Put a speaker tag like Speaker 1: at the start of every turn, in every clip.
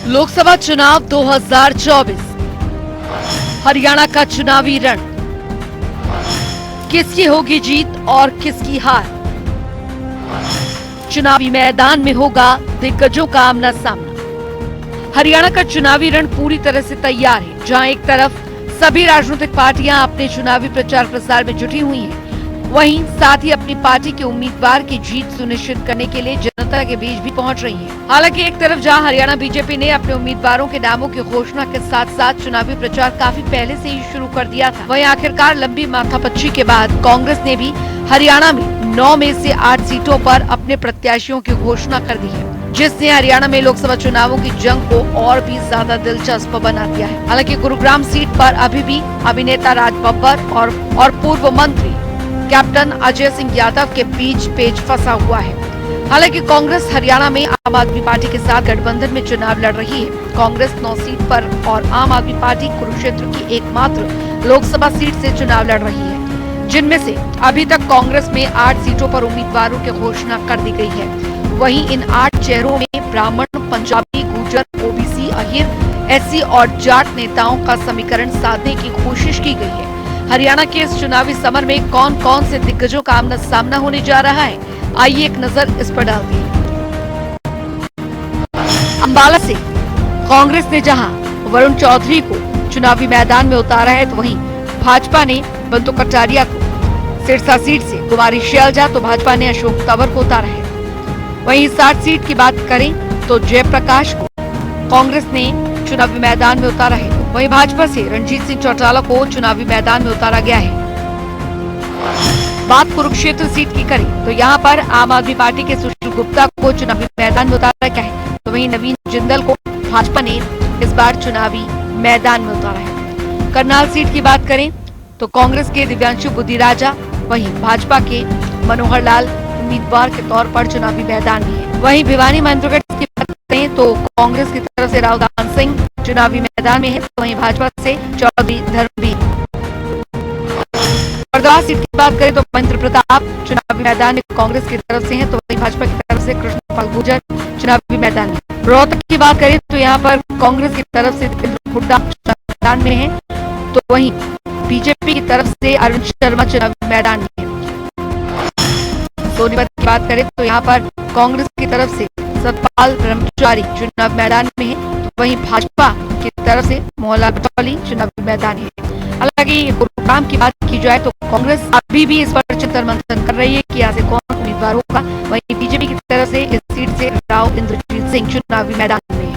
Speaker 1: लोकसभा चुनाव 2024, हरियाणा का चुनावी रण, किसकी होगी जीत और किसकी हार। चुनावी मैदान में होगा दिग्गजों का आमना सामना। हरियाणा का चुनावी रण पूरी तरह से तैयार है, जहां एक तरफ सभी राजनीतिक पार्टियां अपने चुनावी प्रचार प्रसार में जुटी हुई हैं, वहीं साथ ही अपनी पार्टी के उम्मीदवार की जीत सुनिश्चित करने के लिए जनता के बीच भी पहुंच रही है। हालांकि एक तरफ जहां हरियाणा बीजेपी ने अपने उम्मीदवारों के नामों की घोषणा के साथ साथ चुनावी प्रचार काफी पहले से ही शुरू कर दिया था, वहीं आखिरकार लंबी माथापच्ची के बाद कांग्रेस ने भी हरियाणा में 9 में से 8 सीटों पर अपने प्रत्याशियों की घोषणा कर दी है, जिसने हरियाणा में लोकसभा चुनावों की जंग को और भी ज्यादा दिलचस्प बना दिया है। हालांकि गुरुग्राम सीट पर अभी भी अभिनेता राज बब्बर और पूर्व मंत्री कैप्टन अजय सिंह यादव के बीच पेच फंसा हुआ है। हालांकि कांग्रेस हरियाणा में आम आदमी पार्टी के साथ गठबंधन में चुनाव लड़ रही है। कांग्रेस 9 सीट पर और आम आदमी पार्टी कुरुक्षेत्र की एकमात्र लोकसभा सीट से चुनाव लड़ रही है, जिनमें से अभी तक कांग्रेस में 8 सीटों पर उम्मीदवारों की घोषणा कर दी गई है। वहीं इन 8 चेहरों में ब्राह्मण, पंजाबी, गुर्जर, ओबीसी, अहिर, एससी और जाट नेताओं का समीकरण साधने की कोशिश की गई है। हरियाणा के इस चुनावी समर में कौन कौन से दिग्गजों का आमना सामना होने जा रहा है, आइए एक नजर इस पर डालते हैं। अंबाला से कांग्रेस ने जहां वरुण चौधरी को चुनावी मैदान में उतारा है, तो वहीं भाजपा ने बंतु कटारिया को, सिरसा सीट से कुमारी शैलजा तो भाजपा ने अशोक तंवर को उतारा है। वहीं 60 सीट की बात करें तो जयप्रकाश को कांग्रेस ने चुनावी मैदान में उतारा है। वहीं भाजपा से रणजीत सिंह चौटाला को चुनावी मैदान में उतारा गया है। बात कुरुक्षेत्र सीट की करें तो यहां पर आम आदमी पार्टी के सुशील गुप्ता को चुनावी मैदान में उतारा गया है, तो वहीं नवीन जिंदल को भाजपा ने इस बार चुनावी मैदान में उतारा है। करनाल सीट की बात करें तो कांग्रेस के दिव्यांशु बुद्धिराजा, वहीं भाजपा के मनोहर लाल उम्मीदवार के तौर पर चुनावी मैदान में है। वहीं भिवानी महेंद्रगढ़ की बात करें तो कांग्रेस की तरफ से रावदान सिंह चुनावी मैदान में है, तो वहीं भाजपा से चौधरी धर्मवीर। फरीदाबाद सीट की बात करें तो महेंद्र प्रताप चुनावी मैदान में कांग्रेस की तरफ से हैं, तो वहीं भाजपा की तरफ से कृष्णपाल गुर्जर चुनावी मैदान में। रोहतक की बात करें तो यहाँ पर कांग्रेस की तरफ से दीपेंद्र हुड्डा मैदान में है, तो वहीं बीजेपी की तरफ से अरुण शर्मा चुनावी मैदान में है। सोनीपत की बात करें तो यहाँ पर कांग्रेस की तरफ से सतपाल ब्रह्मचारी चुनावी मैदान में है, वहीं भाजपा की तरफ से मोहनलाल बटौली चुनावी मैदान है। हालांकि गुरुग्राम की बात की जाए तो कांग्रेस अभी भी इस पर चिंतन मंथन कर रही है कि यहाँ से कौन उम्मीदवार होगा। वहीं बीजेपी की तरफ से इस सीट से राव इंद्रजीत सिंह चुनावी मैदान में है।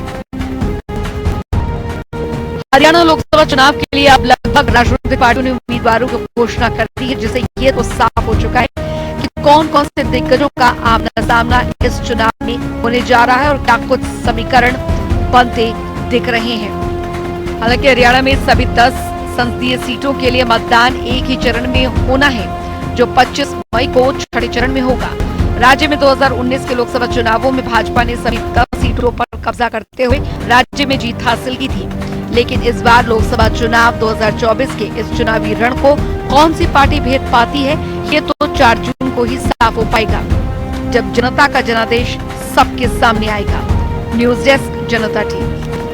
Speaker 1: हरियाणा लोकसभा चुनाव के लिए अब लगभग राजनीतिक पार्टियों ने उम्मीदवारों की घोषणा कर दी है, जिससे ये तो साफ हो चुका है कि कौन कौन से दिग्गजों का आमना सामना इस चुनाव में होने जा रहा है और क्या कुछ समीकरण बनते दिख रहे हैं। हालांकि हरियाणा में सभी 10 संसदीय सीटों के लिए मतदान एक ही चरण में होना है, जो 25 मई को छठे चरण में होगा। राज्य में 2019 के लोकसभा चुनावों में भाजपा ने सभी 10 सीटों पर कब्जा करते हुए राज्य में जीत हासिल की थी, लेकिन इस बार लोकसभा चुनाव 2024 के इस चुनावी रण को कौन सी पार्टी भेद पाती है, ये तो 4 जून को ही साफ हो पाएगा, जब जनता का जनादेश सबके सामने आएगा। न्यूज डेस्क, जनता टीवी।